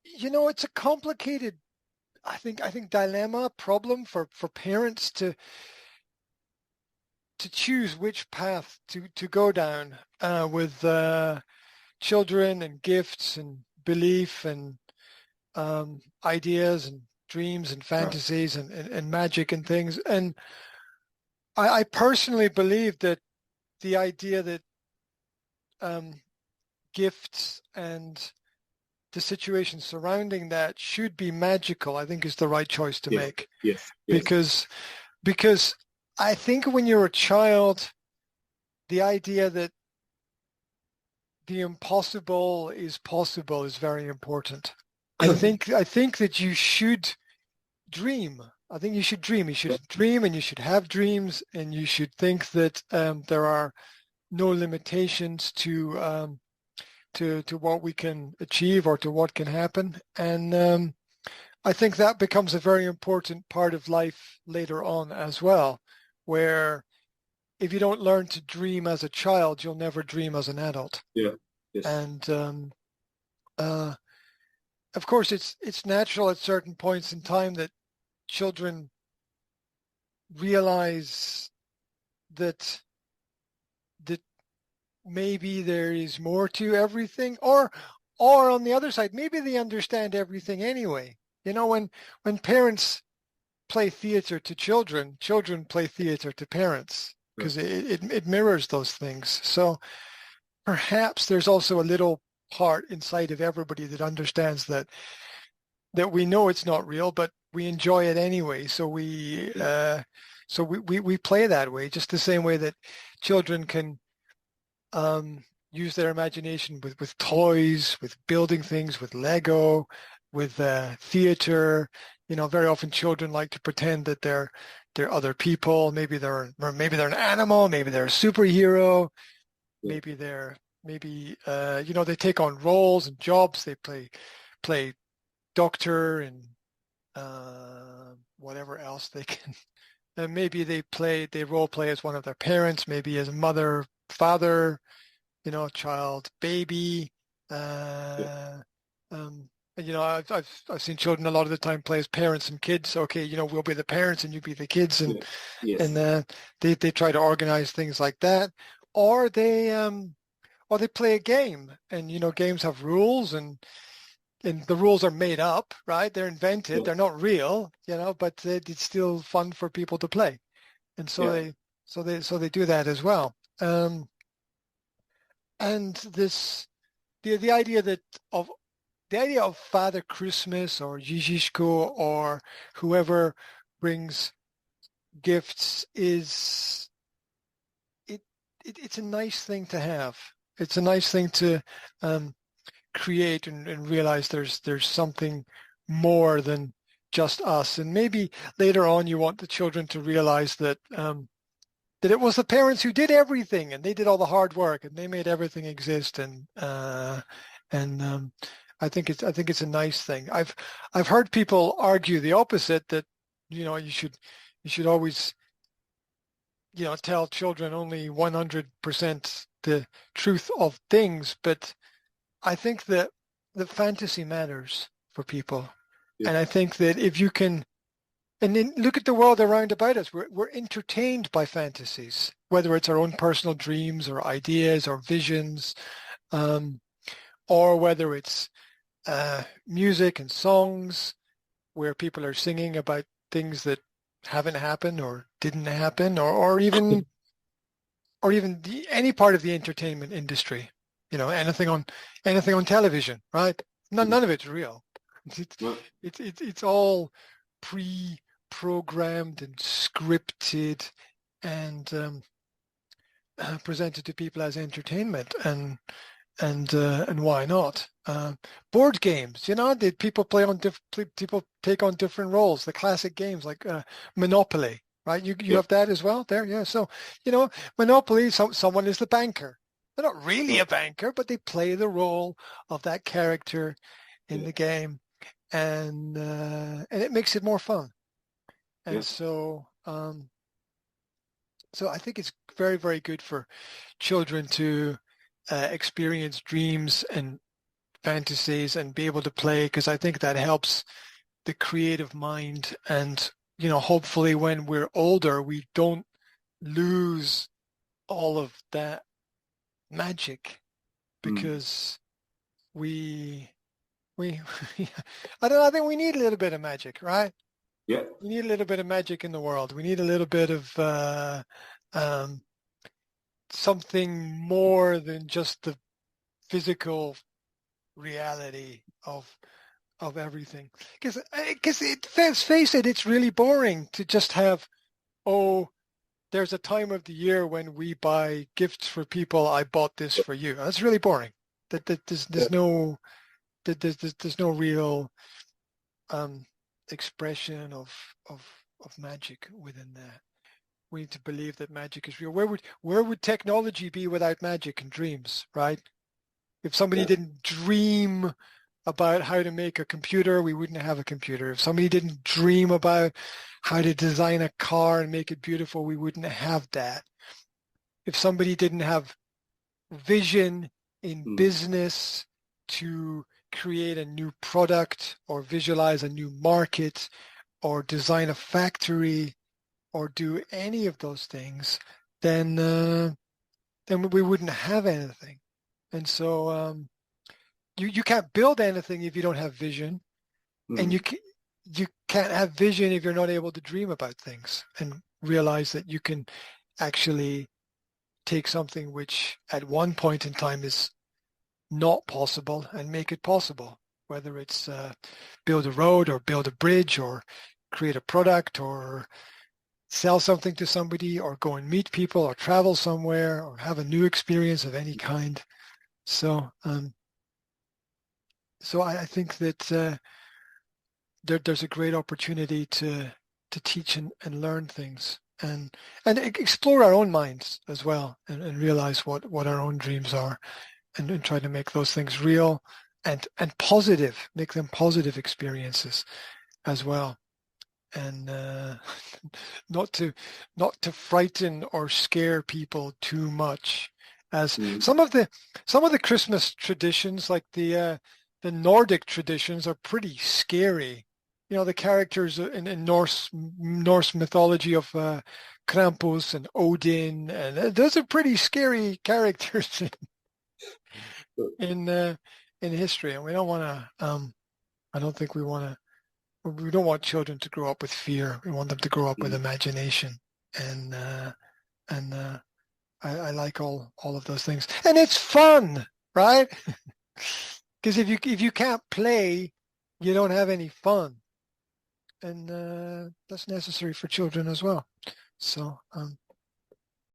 It's a complicated, I think dilemma problem for parents to choose which path to go down with children and gifts and belief and ideas and dreams and Right. fantasies and magic and things. And I personally believe that the idea that um, gifts and the situation surrounding that should be magical, I think is the right choice to Yes. make. Yes. Yes. Because because I think when you're a child, the idea that the impossible is possible is very important. I think that you should dream. I think you should dream. You should dream and you should have dreams and you should think that there are no limitations to what we can achieve or to what can happen. And I think that becomes a very important part of life later on as well, where if you don't learn to dream as a child, you'll never dream as an adult. Yeah. Yes. And uh, of course, it's natural at certain points in time that children realize that that maybe there is more to everything, or on the other side, maybe they understand everything anyway. When parents play theater to children, children play theater to parents Right. because it mirrors those things. So perhaps there's also a little part inside of everybody that understands that we know it's not real, but we enjoy it anyway. So we play that way, just the same way that children can use their imagination with toys, with building things, with Lego, with theater. Very often children like to pretend that they're other people. Maybe they're an animal. Maybe they're a superhero. Yeah. Maybe they take on roles and jobs. They play doctor and whatever else they can. And maybe they role play as one of their parents. Maybe as a mother, father, child, baby. Yeah. Uh, I've seen children a lot of the time play as parents and kids. Okay, we'll be the parents and you be the kids, and Yeah. Yes. and they try to organize things like that, or they play a game, and games have rules, and the rules are made up, right? They're invented, Yeah. they're not real, but it's still fun for people to play, and so Yeah. they do that as well. And this the idea that of the idea of Father Christmas or Ježiško or whoever brings gifts is it's a nice thing to have. It's a nice thing to um, create and realize there's something more than just us. And maybe later on you want the children to realize that it was the parents who did everything and they did all the hard work and they made everything exist. And I think it's a nice thing. I've heard people argue the opposite, that you should always tell children only 100% the truth of things, but I think that the fantasy matters for people. Yeah. And I think that if you can, and then look at the world around about us, we're entertained by fantasies, whether it's our own personal dreams or ideas or visions, um, or whether it's music and songs where people are singing about things that haven't happened or didn't happen, or even any part of the entertainment industry. Anything on television, right? None of it's real. It's Right. it's all pre-programmed and scripted and presented to people as entertainment, and why not? Board games, people play on people take on different roles. The classic games like Monopoly, right? You Yeah. have that as well there, yeah. So Monopoly, someone is the banker. They're not really a Right. banker, but they play the role of that character in Yeah. the game, and it makes it more fun. And Yeah. so I think it's very, very good for children to experience dreams and fantasies and be able to play, because I think that helps the creative mind. And, hopefully when we're older, we don't lose all of that magic, because we I don't know, I think we need a little bit of magic, right? Yeah. We need a little bit of magic in the world. We need a little bit of something more than just the physical reality of everything. Because let's face it, it's really boring to just have, there's a time of the year when we buy gifts for people. I bought this for you. That's really boring. There's no real expression of magic within that. We need to believe that magic is real. Where would technology be without magic and dreams, right? If somebody didn't dream about how to make a computer, we wouldn't have a computer. If somebody didn't dream about how to design a car and make it beautiful, we wouldn't have that. If somebody didn't have vision in business to create a new product or visualize a new market or design a factory or do any of those things, then we wouldn't have anything. And so you can't build anything if you don't have vision, and you can't have vision if you're not able to dream about things and realize that you can actually take something which at one point in time is not possible and make it possible, whether it's build a road or build a bridge or create a product or sell something to somebody or go and meet people or travel somewhere or have a new experience of any kind. So I think that there's a great opportunity to teach and learn things and explore our own minds as well, and realize what our own dreams are, and try to make those things real and positive, make them positive experiences as well, and not to frighten or scare people too much. As some of the Christmas traditions, like the Nordic traditions, are pretty scary. The characters in Norse mythology of Krampus and Odin, and those are pretty scary characters in history. And we don't want to. I don't think we want to. We don't want children to grow up with fear. We want them to grow up with imagination, and I like all of those things, and it's fun, right? Because if you can't play, you don't have any fun, and that's necessary for children as well. So